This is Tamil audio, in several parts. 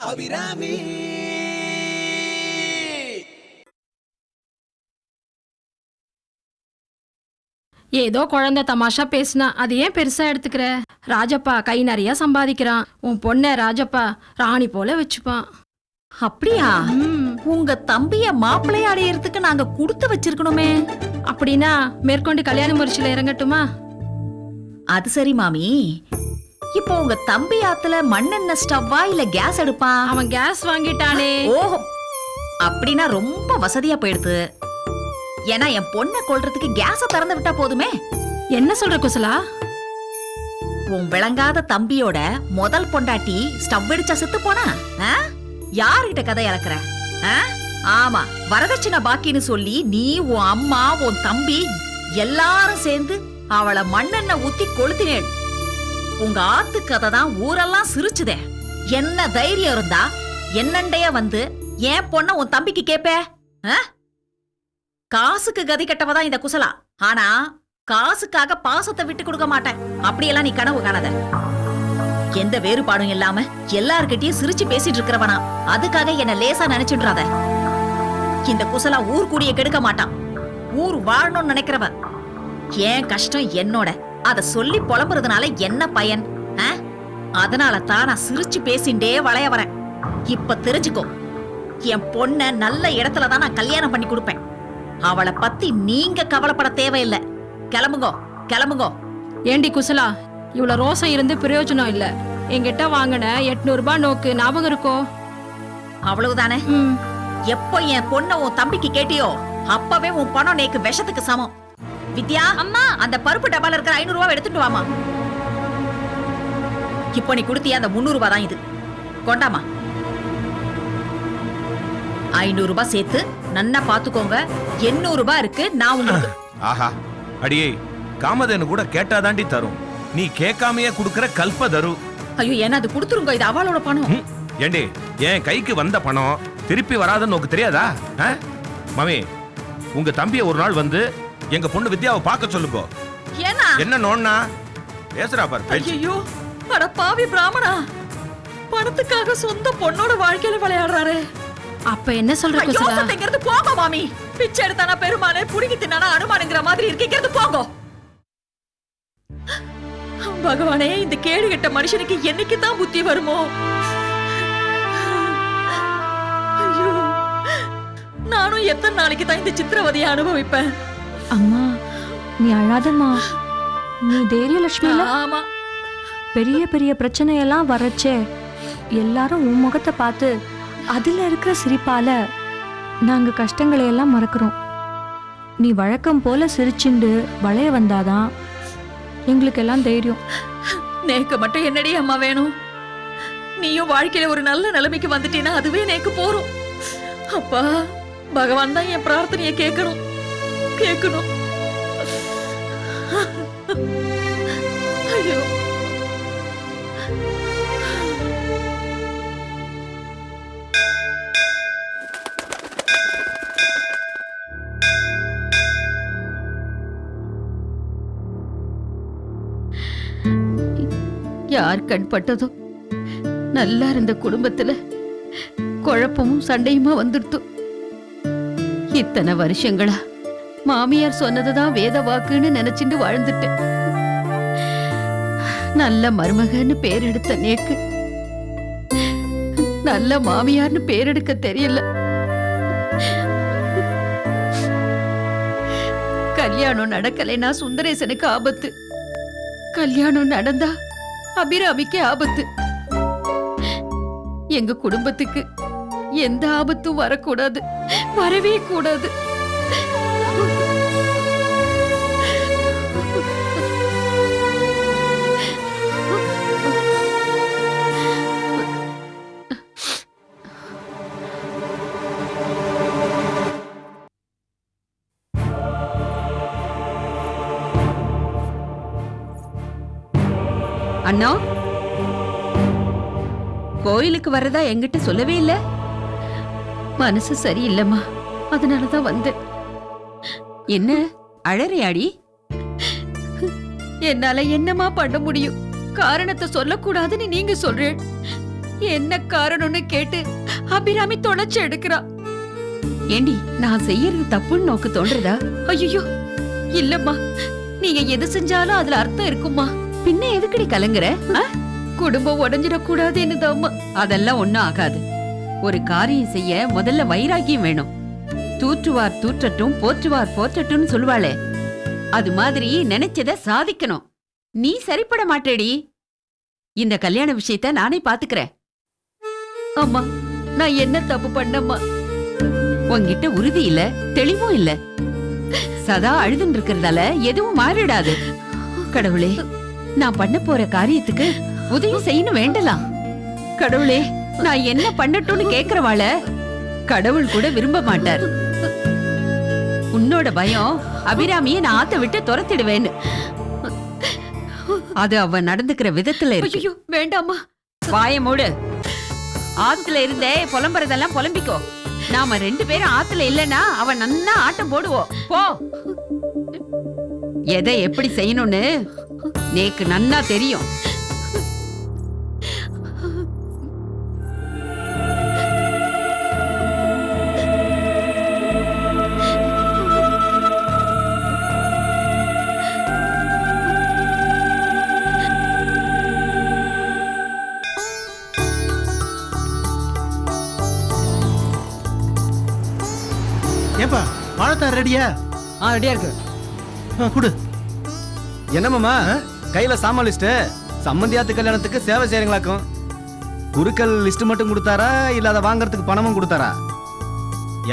அபிராமி. ஏதோ குழந்தை தமாஷா பேசினா அது ஏன் பெருசா எடுத்துக்கிற? ராஜப்பா கை நிறைய சம்பாதிக்கிறான். உன் பொண்ண ராஜப்பா ராணி போல வச்சுப்பான். அப்படியா? உங்க தம்பிய மாப்பிள்ளைய அடையறதுக்கு நாங்க கொடுத்து வச்சிருக்கணுமே. அப்படின்னா மேற்கொண்டு கல்யாண முயற்சியில இறங்கட்டுமா? அது சரி மாமி, இப்போ உங்க தம்பி ஆத்துல மண்ணெண்ணெய் ஸ்டவ்வா இல்ல கேஸ் அடுப்பா? அவன் கேஸ் வாங்கிட்டானே. ஓஹோ, அப்படின்னா ரொம்ப வசதியா போயிடுது. ஏன்னா என் பொண்ணை கொல்றதுக்கு கேஸ திறந்து விட்டா போதுமே. என்ன சொல்ற குசலா? உன் விளங்காத தம்பியோட முதல் பொண்டாட்டி ஸ்டவ் அடிச்சா செத்து போனா? யாருகிட்ட கதை இறக்குற? ஆமா, வரதட்சணை பாக்கின்னு சொல்லி நீ, உன் அம்மா, உன் தம்பி எல்லாரும் சேர்ந்து அவளை மண்ணெண்ணெய் ஊத்தி கொளுத்தினேள். உங்க ஆத்து கதை தான் ஊரெல்லாம் சிரிச்சுதே. என்ன தைரியம் இருந்தா என்னண்டைய வந்து ஏன் பொண்ண உன் தம்பிக்கு கேப்ப? காசுக்கு கதி கட்டவதான் இந்த குசலா. ஆனா காசுக்காக பாசத்தை விட்டு கொடுக்க மாட்டேன். அப்படியெல்லாம் நீ கனவு காணாத. எந்த வேறுபாடும் இல்லாம எல்லார்கிட்டயும் சிரிச்சு பேசிட்டு இருக்கிறவனா, அதுக்காக என்ன லேசா நினைச்சுடுறாத. இந்த குசலா ஊர் கூடிய கெடுக்க மாட்டான். ஊர் வாழணும்னு நினைக்கிறவ. ஏன் கஷ்டம் என்னோட, அத சொல்லி புலம்புறதுனால என்ன பயன்? அதனால தான் நான் சிரிச்சு பேசிண்டே வளைய வரேன். இப்ப தெரிஞ்சுக்கோ, என் பொண்ண நல்ல இடத்துலதான் நான் கல்யாணம் பண்ணி கொடுப்பேன். அவளை பத்தி நீங்க கவலைப்பட தேவையில்லை. கிளம்புங்கோ கிளம்புங்கோ. ஏண்டி குசலா, இவ்வளவு ரோசம் இருந்து பிரயோஜனம் இல்ல. என்கிட்ட வாங்கின 800 ரூபாய் நோக்கு ஞாபகம் இருக்கோ? அவ்வளவுதானே? எப்போ என் பொண்ண உன் தம்பிக்கு கேட்டியோ அப்பவே உன் பணம் நேக்கு விஷத்துக்கு சமம். வித்யா, அம்மா, அந்த பருப்பு டப்பால இருக்கிற 500 ரூபாய் எடுத்துட்டு வாமா. இப்போ நீ கொடுத்தியா அந்த 300 ரூபாய் தான் இது. கொண்டாமா. 500 ரூபாய் சேர்த்து நன்னா பாத்துக்கோங்க. 800 ரூபாய் இருக்கு. நான் உங்களுக்கு. ஆஹா, அடியே காமதேனு கூட கேட்டாதாண்டி தரும். நீ கேட்காமையே குடுக்கற கல்பதரு. ஐயோ, ஏன்னா அது கொடுத்துருங்க. இது அவளோட பணம். ஏண்டி, என் கைக்கு வந்த பணம் திருப்பி வராதுன்னு உனக்கு தெரியாதா? மாமி, உங்க தம்பிய ஒரு நாள் வந்து எங்க பொண்ணு வித்யாவை பார்க்க சொல்லுங்க. ஏன்னா என்ன நோன்னா பேசுறா பாரு. ஐயோ, அட பாவி பிராமணா, பணத்துக்காக சொந்த பொண்ணோட வாழ்க்கையில விளையாடுறாரு. அப்ப என்ன சொல்ற குசலா? யோசனைங்கிறது போங்க மாமி. பிச்சை எடுத்தானா பெருமானே, புடுங்கி தின்னானா அனுமானுங்கிற மாதிரி இருக்கீங்கிறது போங்க. பகவானே, இந்த கேடு கெட்ட மனுஷனுக்கு என்னைக்கு தான் புத்தி வருமோ? ஐயோ, நானும் எத்தனை நாளைக்கு தான் இந்த சித்திரவதையை அனுபவிப்பேன்? அம்மா, நீ அழாதம்மா. நீ தைரியலட்சுமி. ஆமா, பெரிய பெரிய பிரச்சனையெல்லாம் வரச்சே எல்லாரும் உன் முகத்தை பார்த்து அதுல இருக்கிற சிரிப்பால நாங்க கஷ்டங்களை எல்லாம் மறக்கிறோம். நீ வழக்கம் போல சிரிச்சுண்டு வளைய வந்தாதான் எங்களுக்கு எல்லாம் தைரியம். நேக்கு மட்டும் என்னடி அம்மா வேணும்? நீயும் வாழ்க்கையில ஒரு நல்ல நிலைமைக்கு வந்துட்டீன்னா அதுவே நேக்கு போறோம். அப்பா, பகவான் தான் என் பிரார்த்தனையை கேட்கணும் கேட்கணும். ஐயோ, யார் கண்பட்டதோ நல்லா இருந்த குடும்பத்துல குழப்பமும் சண்டையுமா வந்துடுத்து. இத்தனை வருஷங்களா மாமியார் சொன்னதுதான் வேத வாக்குன்னு நினைச்சுட்டு வாழ்ந்துட்டேன். நல்ல மருமகன்னு பேர் எடுத்த நேக்கு நல்ல மாமியார்னு பேர் எடுக்க தெரியல. கல்யாணம் நடக்கலைன்னா சுந்தரேசனுக்கு ஆபத்து, கல்யாணம் நடந்தா அபிராமிக்கு ஆபத்து. எங்க குடும்பத்துக்கு எந்த ஆபத்தும் வரக்கூடாது, வரவே கூடாது. அண்ணா, கோயிலுக்கு வரதா என்கிட்ட சொல்லவே இல்ல. மனசு சரியில்லைம்மா, அதனாலதான் வந்தேன். என்ன அழறியாடி? என்னால என்னமா பண்ண முடியும்? காரணத்தை சொல்லக்கூடாதுன்னு நீங்க சொல்றேன். என்ன காரணம்னு கேட்டு அபிராமி தொலைச்சு எடுக்கிறா. ஏண்டி நான் செய்யறது தப்புன்னு நோக்கு தோன்றதா? ஐயோ இல்லம்மா, நீங்க எது செஞ்சாலும் அதுல அர்த்தம் இருக்குமா. பின்ன எதுக்கடி கலங்குற? குடும்பம் உடைஞ்சிடக்கூடாதுன்னு தாம்மா. அதெல்லாம் ஒண்ணும் ஆகாது. ஒரு காரியம் செய்ய முதல்ல வைராகியம் வேணும். தூற்றுவார் தூற்றட்டும், போற்றுவார் போற்றட்டும்னு சொல்லுவாளே, அது மாதிரி நினைச்சத சாதிக்கணும். நீ சரிப்பட மாட்டேடி. இந்த கல்யாண விஷயத்த நானே பாத்துக்கிறேன். அம்மா, நான் என்ன தப்பு பண்ணம்மா? உன்கிட்ட உறுதி இல்ல, தெளிவும் இல்ல. சதா அழுதுன்னு இருக்கிறதால எதுவும் மாறிடாது. கடவுளே, நான் பண்ண போற காரியத்துக்கு உதவி செய்யணும் வேண்டலாம். கடவுளே, நான் என்ன பண்ணட்டும்னு கேக்குறவாள கடவுள் கூட விரும்ப மாட்டார். உன்னோட பயம் அபிராமியை நான் ஆத்த விட்டு துரத்திடுவேன்னு. அது அவ நடந்துக்கிற விதத்துல இருக்கு. ஐயோ வேண்டாமா. வாய மூடு. ஆத்துல இருந்தே புலம்புறதெல்லாம் புலம்பிக்கோ. நாம 2 பேரும் ஆத்துல இல்லனா அவ நன்னா ஆட்டம் போடுவோம். போ. எதை எப்படி செய்யணும்னு நேக்கு நன்னா தெரியும். ஏப்பா வாழைத்தார் ரெடியா? ரெடியா இருக்கு. குடு. என்னமாமா கையில சாமான் லிஸ்ட்? சம்பந்தியாத்து கல்யாணத்துக்கு சேவை செய்யறீங்களாக்கும். குருக்கள் லிஸ்ட் மட்டும் கொடுத்தாரா இல்ல அதை வாங்குறதுக்கு பணமும் கொடுத்தாரா?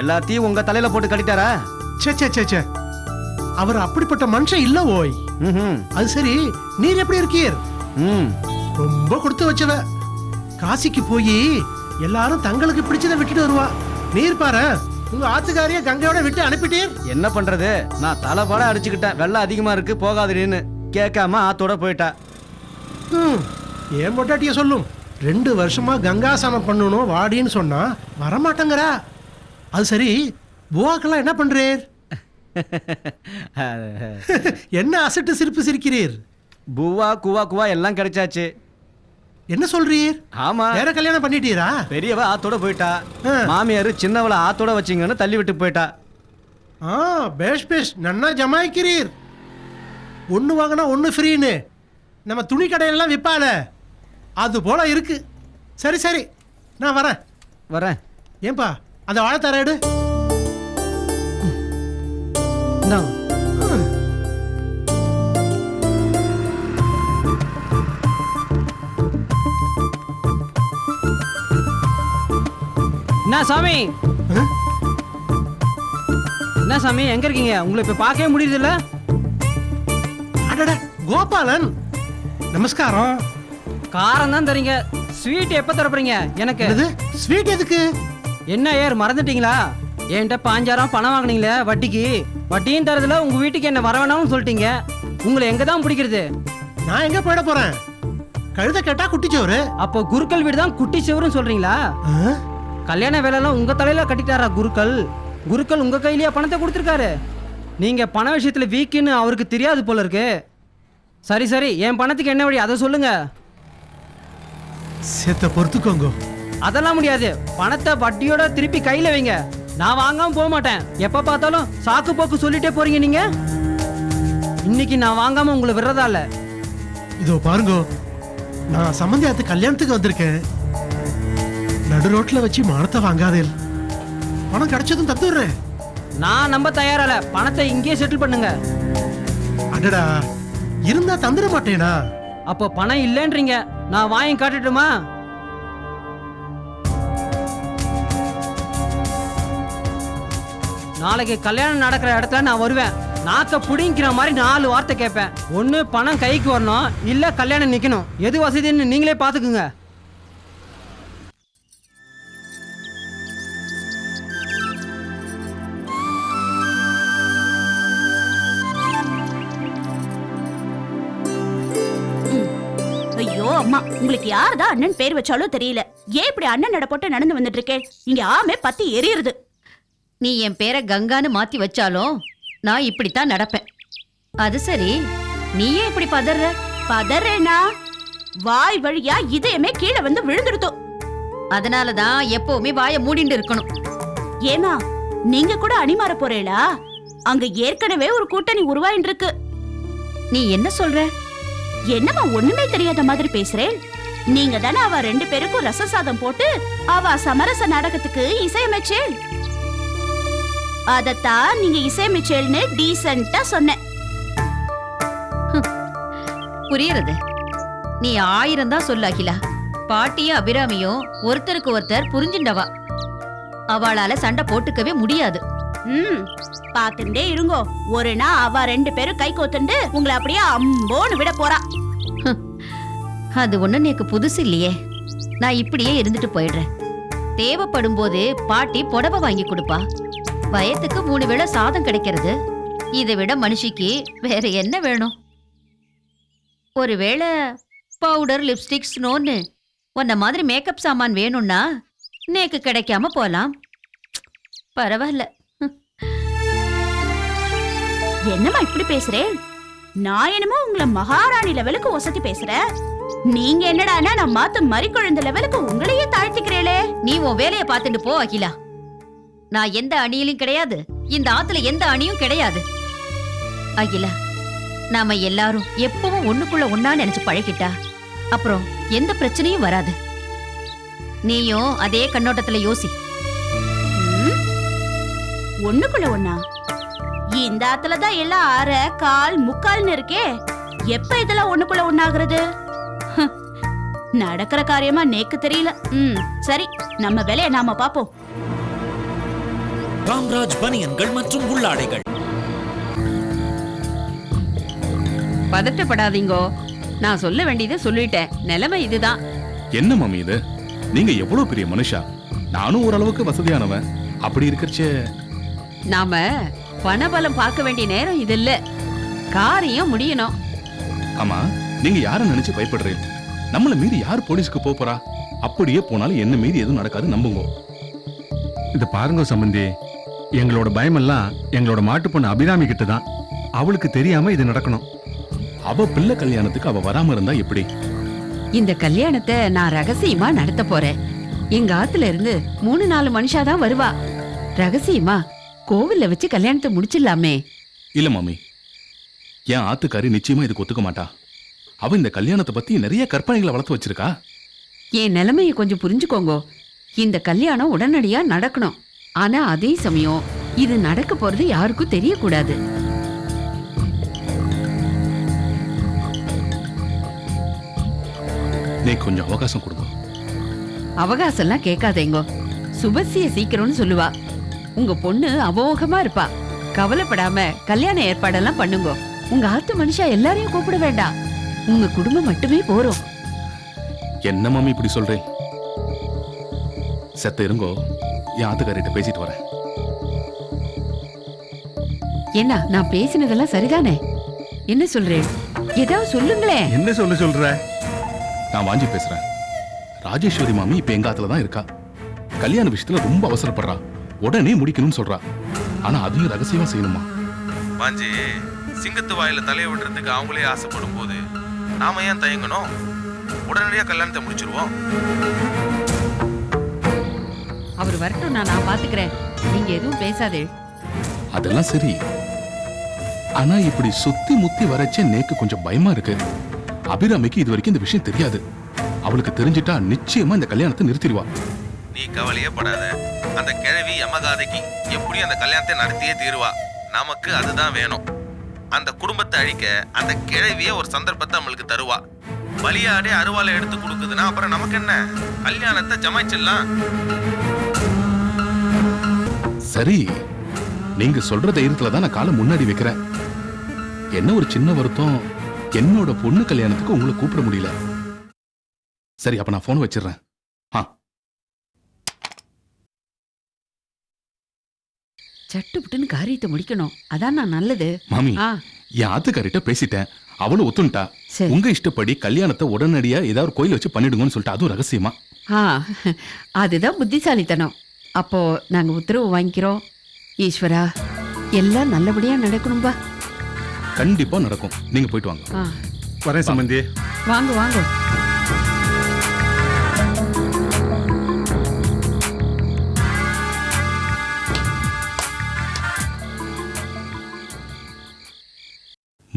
எல்லாத்தையும் உங்க தலையில போட்டு கட்டிட்டாரா? சே சே சே சே, அவர் அப்படிப்பட்ட மனுஷன் இல்ல ஓய். அது சரி, நீர் எப்படி இருக்கீர்? ரொம்ப கொடுத்து வச்சவ. காசிக்கு போய் எல்லாரும் தங்களுக்கு பிடிச்சதை விட்டுட்டு வருவா. நீர் பாரு, உங்க ஆத்துக்காரிய கங்கையோட விட்டு அனுப்பிட்டீர். என்ன பண்றது, நான் தலைபாட அடிச்சுக்கிட்டேன். வெள்ளம் அதிகமா இருக்கு போகாதுன்னு கேட்காம ஆத்தோட போயிட்டா. ஏன் பொட்டாட்டிய சொல்லும், 2 வருஷமா கங்காசனம் பண்ணணும் வாடின்னு சொன்னா வரமாட்டேங்கிறா. அது சரி, புவாக்கெல்லாம் என்ன பண்றீர்? என்ன அசட்டு சிரிப்பு சிரிக்கிறீர்? புவா குவா குவா எல்லாம் கிடைச்சாச்சு. என்ன சொல்றீர்? ஆமா, வேற கல்யாணம் பண்ணிட்டீரா? பெரியவ ஆத்தோட போயிட்டா. மாமியாரு சின்னவள ஆத்தோட வச்சிங்கன்னு தள்ளி விட்டு போயிட்டா. பேஷ் பேஷ், நன்னா ஜமாய்க்கிறீர். ஒன்று வாங்கினா ஒன்று ஃப்ரீன்னு நம்ம துணி கடையெல்லாம் விற்பால, அது போல இருக்கு. சரி சரி, நான் வரேன். ஏன்பா அந்த வாழைத்தார எடு. என்ன சாமி, என்ன சாமி எங்க இருக்கீங்க? உங்களை இப்ப பார்க்கவே முடியுது இல்ல? அடடா கோபாலன், நமஸ்காரம். காரம் தான் தரீங்க, ஸ்வீட் எப்ப தரப்பறீங்க எனக்கு? ஸ்வீட் எதுக்கு? என்ன ஏர் மறந்துட்டீங்களா? என்கிட்ட 5000 பணம் வாங்கினீங்களே வட்டிக்கு, வட்டியும் தரதுல உங்க வீட்டுக்கு என்ன வர வேணாம்னு சொல்லிட்டீங்க. உங்களை எங்க தான் பிடிக்கிறது? நான் எங்க போயிட போறேன்? கழுத கேட்டா குட்டிச்சோறு. அப்போ குருக்கள் வீடு தான் குட்டி சோறுன்னு சொல்றீங்களா? கல்யாண வேலையெல்லாம் உங்க தலையில கட்டிட்டாரா குருக்கள்? குருக்கள் உங்க கையிலேயே பணத்தை கொடுத்துருக்காரு. நீங்க பண விஷயத்துல வீக்குன்னு அவருக்கு தெரியாது போல இருக்கு. சரி சரி, என் பணத்துக்கு என்ன வழி அதை சொல்லுங்க. சேத்த பொறுத்துக்கோங்க. அதெல்லாம் முடியாது, பணத்தை வட்டியோட திருப்பி கையில வைங்க. நான் வாங்காம போக மாட்டேன். எப்ப பார்த்தாலும் சாக்கு போக்கு சொல்லிட்டே போறீங்க நீங்க. இன்னைக்கு நான் வாங்காம உங்களை விடுறதா இல்ல. இதோ பாருங்க, நான் சம்பந்தியாத்து கல்யாணத்துக்கு வந்திருக்கேன். நடு ரோட்ல வச்சு மானத்தை வாங்காதே. பணம் கிடைச்சதும் தந்துடுறேன். நான் நம்ப தயாரால, பணத்தை இங்கே செட்டில் பண்ணுங்க. அடடா, இருந்தா தந்துட மாட்டேனா? அப்போ பணம் இல்லைன்றீங்க, நான் வாங்கி காட்டட்டுமா? நாளைக்கு கல்யாணம் நடக்கிற இடத்துல நான் வருவேன். நாக்க புடிங்கிற மாதிரி 4 வார்த்தை கேட்பேன். ஒண்ணு பணம் கைக்கு வரணும், இல்ல கல்யாணம் நிக்கணும். எது வசதின்னு நீங்களே பாத்துக்குங்க. ஐயோ அம்மா, உங்களுக்கு யாரதான் அண்ணன் பேர் வச்சாலும் தெரியல. ஏன் இப்படி அண்ணன் நட போட்டு நடந்து வந்துட்டு இருக்கேன்? இங்க ஆமே பத்தி எரியுது. நீ என் பேரை கங்கான்னு மாத்தி வச்சாலும் நான் இப்படித்தான் நடப்பேன். அது சரி, நீயே இப்படி பதற? பதறேனா? வாய் வழியா இதயமே கீழே வந்து விழுந்துடுத்தோம். அதனாலதான் எப்பவுமே வாய மூடிண்டு இருக்கணும். ஏமா நீங்க கூட அணி மாற போறீங்களா? அங்க ஏற்கனவே ஒரு கூட்டணி உருவாயின்னு இருக்கு. நீ என்ன சொல்ற? என்னமா ஒண்ணுமே தெரியாத மாதிரி பேசுறேன்? நீங்க தானே அவ 2 பேருக்கும் ரச சாதம் போட்டு அவ சமரச நாடகத்துக்கு இசையமைச்சேள். அதத்தான் நீங்க இசையமைச்சேள்னு டீசென்ட்டா சொன்னேன். புரியுறது. நீ 1000 தான் சொல்லு அகிலா. பாட்டியும் அபிராமியும் ஒருத்தருக்கு ஒருத்தர் புரிஞ்சுண்டவா. அவளால சண்டை போட்டுக்கவே முடியாது. பாத்துட்டே இருங்கோ. ஒரு நாள் அவ 2 பேரும் கை கோத்துண்டு உங்களை அப்படியே அம்போன்னு விட போறா. அது ஒண்ணு எனக்கு புதுசு இல்லையே. நான் இப்படியே இருந்துட்டு போயிடுறேன். தேவைப்படும் போது பாட்டி புடவை வாங்கி கொடுப்பா. வயத்துக்கு 3 வேளை சாதம் கிடைக்கிறது. இதை விட மனுஷிக்கு வேற என்ன வேணும்? ஒருவேளை பவுடர், லிப்ஸ்டிக், ஸ்னோன்னு உன்ன மாதிரி மேக்கப் சாமான் வேணும்னா நேக்கு கிடைக்காம போலாம். பரவாயில்ல. என்னம்மா இப்படி பேசுறேன்? நான் என்னமோ உங்களை மகாராணி லெவலுக்கு ஒசத்தி பேசுறேன். நீங்க என்னடானா நான் மாத்து மறிக்குழந்த லெவலுக்கு உங்களையே தாழ்த்திக்கிறேளே. நீ உன் வேலையை பார்த்துட்டு போ அகிலா. நான் எந்த அணியிலும் கிடையாது, இந்த ஆத்துல எந்த அணியும் கிடையாது. அகிலா, நாம எல்லாரும் எப்பவும் ஒண்ணுக்குள்ள ஒண்ணா நினைச்சு பழகிட்டா அப்புறம் எந்த பிரச்சனையும் வராது. நீயும் அதே கண்ணோட்டத்துல யோசி. ஒண்ணுக்குள்ள ஒண்ணா? இந்த ஆத்துலதான் எல்லாம் 1/2, 1/4, 3/4 இருக்கே. எப்ப இதெல்லாம் ஒண்ணுக்குள்ள ஒண்ணாகிறது? நடக்கிற காரியமா நேக்கு தெரியல. சரி, நம்ம வேலையை நாம பாப்போம். காமராஜ் பனியன்கள் மற்றும் உள்ளாடைகள். பதட்டப்படாதீங்கோ. நான் சொல்ல வேண்டியதை சொல்லிட்டேன். நிலைமை இதுதான். என்ன மாமி இது? நீங்க எவ்வளவு பெரிய மனுஷா. நானும் ஓரளவுக்கு வசதியானவன். அப்படி இருக்கறச்சே நாம பணபலம் பார்க்க வேண்டிய நேரம் இது இல்ல. காரியம் முடியணும். ஆமா, நீங்க யார நினைச்சு பயப்படுறீங்க? நம்மள மீறி யார் போலீஸ்க்கு போறா? அப்படியே போனாலும் என்ன மீறி எதுவும் நடக்காது, நம்புங்க. இத பாருங்க சம்பந்தி, எங்களோட பயமெல்லாம் எங்களோட மாட்டு பொண்ணு அபிராமி கிட்ட தான். அவளுக்கு தெரியாம இது நடக்கணும். அவ பிள்ளை கல்யாணத்துக்கு அவ வராம இருந்தா எப்படி? இந்த கல்யாணத்தை நான் ரகசியமா நடத்த போறேன். எங்க ஆத்துல இருந்து 3-4 மனுஷாதான் வருவா. ரகசியமா கோவில்ல வச்சு கல்யாணத்தை முடிச்சிடலாமே. இல்ல மாமி, என் ஆத்துக்காரி நிச்சயமா இதுக்கு ஒத்துக்க மாட்டா. அவ இந்த கல்யாணத்தை பத்தி நிறைய கற்பனைகளை வளர்த்து வச்சிருக்கா. என் நிலைமையை கொஞ்சம் புரிஞ்சுக்கோங்க. இந்த கல்யாணம் உடனடியா நடக்கணும். ஆனா அதே சமயம் இது நடக்க போறது யாருக்கும் தெரியக்கூடாது. நீ கொஞ்சம் அவகாசம் கொடுங்க. அவகாசம்லாம் கேட்காதேங்கோ. சுபசிய சீக்கிரம்னு சொல்லுவா. உங்க பொண்ணு அமோகமா இருப்பா. கவலைப்படாம கல்யாண ஏற்பாடெல்லாம் பண்ணுங்க. உங்க ஆத்து மனுஷா எல்லாரையும் கூப்பிட வேண்டாம். உங்க குடும்பம் மட்டுமே போறோம். என்ன மாமி இப்படி சொல்றேன்? செத்த இருங்கோ, என் ஆத்துக்காரிட்ட பேசிட்டு வரேன். என்ன, நான் பேசினதெல்லாம் சரிதானே? என்ன சொல்றேன்? ஏதாவது சொல்லுங்களேன். என்ன சொல்ற? நான் வாஞ்சி பேசுறேன். ராஜேஸ்வரி மாமி இப்ப எங்க ஆத்துல தான் இருக்கா. கல்யாண விஷயத்துல ரொம்ப அவசரப்படுறா. உடனே முடிக்கணும்னு சொல்றா. ஆனா அதையும் ரகசியமா செய்யணுமா? வாஞ்சி, சிங்கத்து வாயில தலையை விடுறதுக்கு அவங்களே ஆசைப்படும் போது நாம ஏன் தயங்கணும்? உடனடியா கல்யாணத்தை முடிச்சிருவோம். அவர் வரட்டும், நான் பாத்துக்கிறேன். நீங்க எதுவும் பேசாதே. அதெல்லாம் சரி. ஆனா இப்படி சுத்தி முத்தி வரச்சே நேக்கு கொஞ்சம் பயமா இருக்கு. அபிராமிக்கு இது வரைக்கும் இந்த விஷயம் தெரியாது. அவளுக்கு தெரிஞ்சிட்டா நிச்சயமா இந்த கல்யாணத்தை நிறுத்திடுவா. நீ கவலையே படாத. அந்த கிழவி யமகாதைக்கு எப்படியும் அந்த கல்யாணத்தை நடத்தியே தீருவா. நமக்கு அதுதான் வேணும். அந்த குடும்பத்தை அழிக்க அந்த கிழவியே ஒரு சந்தர்ப்பத்தை நம்மளுக்கு தருவா. பலியாடே அருவாலை எடுத்து கொடுக்குதுன்னா அப்புறம் நமக்கு என்ன? கல்யாணத்தை ஜமாய்ச்சிடலாம். சரி, நீங்க சொல்ற தைரியத்துல தான் நான் காலை முன்னாடி வைக்கிறேன். என்ன ஒரு சின்ன வருத்தம், என்னோட பொண்ணு கல்யாணத்துக்கு உங்களை கூப்பிட முடியல. சரி, அப்ப நான் போன் வச்சிடுறேன். சட்டுப்புட்டுன்னு காரியத்தை முடிக்கணும். அதான் நான் நல்லது. மாமி, என் ஆத்துக்காரிட்ட பேசிட்டேன். அவளும் ஒத்துண்டா. உங்க இஷ்டப்படி கல்யாணத்தை உடனடியா ஏதாவது கோயில் வச்சு பண்ணிடுங்கன்னு சொல்லிட்டு, அதுவும் ரகசியமா. அதுதான் புத்திசாலித்தனம். அப்போ நாங்க உத்தரவு வாங்கிக்கிறோம். ஈஸ்வரா, எல்லாம் நல்லபடியா நடக்கணும்பா. கண்டிப்பா நடக்கும். நீங்க போயிட்டு வாங்க. வரேன் சம்பந்தி. வாங்க வாங்க.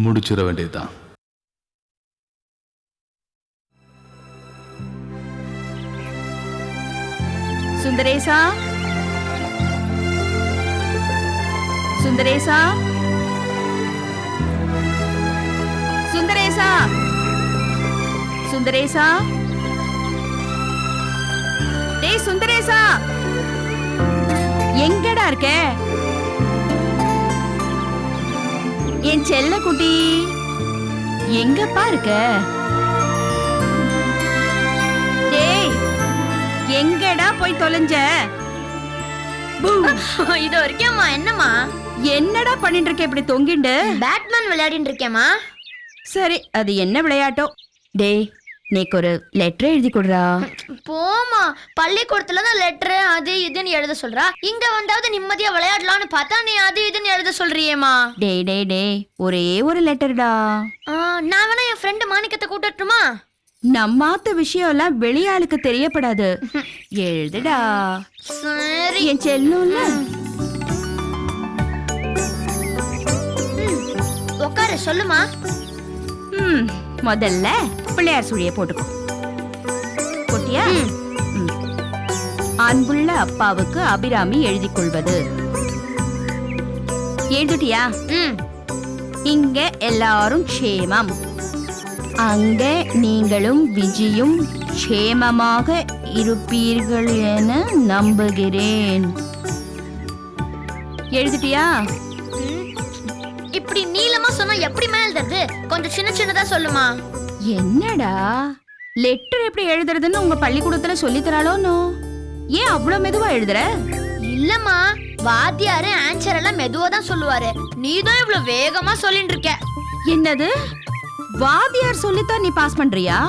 முடிச்சிட வேண்டியதுதான். சுந்தரேசா, சுந்தரேசா, சுந்தரேசா, சுந்தரேசா, டேய் சுந்தரேசா, எங்கடா இருக்க என் செல்ல குட்டி? எங்கப்பா இருக்க? டேய் எங்கடா போய் தொலைஞ்ச? இது வரைக்கும்மா. என்னம்மா? என்னடா பண்ணிட்டு இருக்க இப்படி தொங்கிண்டு? பேட்மேன் விளையாடிட்டு இருக்கேம்மா. சரி, அது என்ன விளையாட்டோ? டேய் நேக்கு ஒரு லெட்டர் எழுதி கொடுறா. போமா, பள்ளிக்கூடத்துல தான் லெட்டர் அது இதுன்னு எழுத சொல்றா. இங்க வந்தாவது நிம்மதியா விளையாடலாம்னு பார்த்தா நீ அது இதுன்னு எழுத சொல்றியேம்மா. டேய் டேய் டேய், ஒரே ஒரு லெட்டர்டா. நான் வேணா என் ஃப்ரெண்டு மாணிக்கத்தை கூட்டட்டுமா? நம்மாத்த விஷயம் எல்லாம் வெளியாளுக்கு தெரியப்படாது. எழுதுடா. சரி. என் செல்லும்ல. உட்காரு, சொல்லுமா. முதல்ல பிள்ளையார் சுழிய போட்டுக்கோ. போட்டியா? அன்புள்ள அப்பாவுக்கு அபிராமி எழுதி கொள்வது. எழுதிட்டியா? இங்க எல்லாரும் க்ஷேமம். அங்க நீங்களும் விஜயும் க்ஷேமமாக இருப்பீர்கள் என நம்புகிறேன். எழுதிட்டியா? இப்படி நீளமா சொன்னா எப்படி எழுதுறது? கொஞ்சம் சின்ன சின்னதா சொல்லுமா. என்னடா லெட்டர் எப்படி எழுதுறதுன்னு உங்க பள்ளிக்கூடத்துல சொல்லி தராளோனோ? ஏன் அவ்வளவு மெதுவா எழுதுற? இல்லம்மா, வாத்தியாரு ஆன்சர் எல்லாம் மெதுவா தான் சொல்லுவாரு. நீதான் இவ்வளவு வேகமா சொல்லிட்டு இருக்க. என்னது? வாத்தியார் சொல்லித்தான் நீ பாஸ் பண்றியா?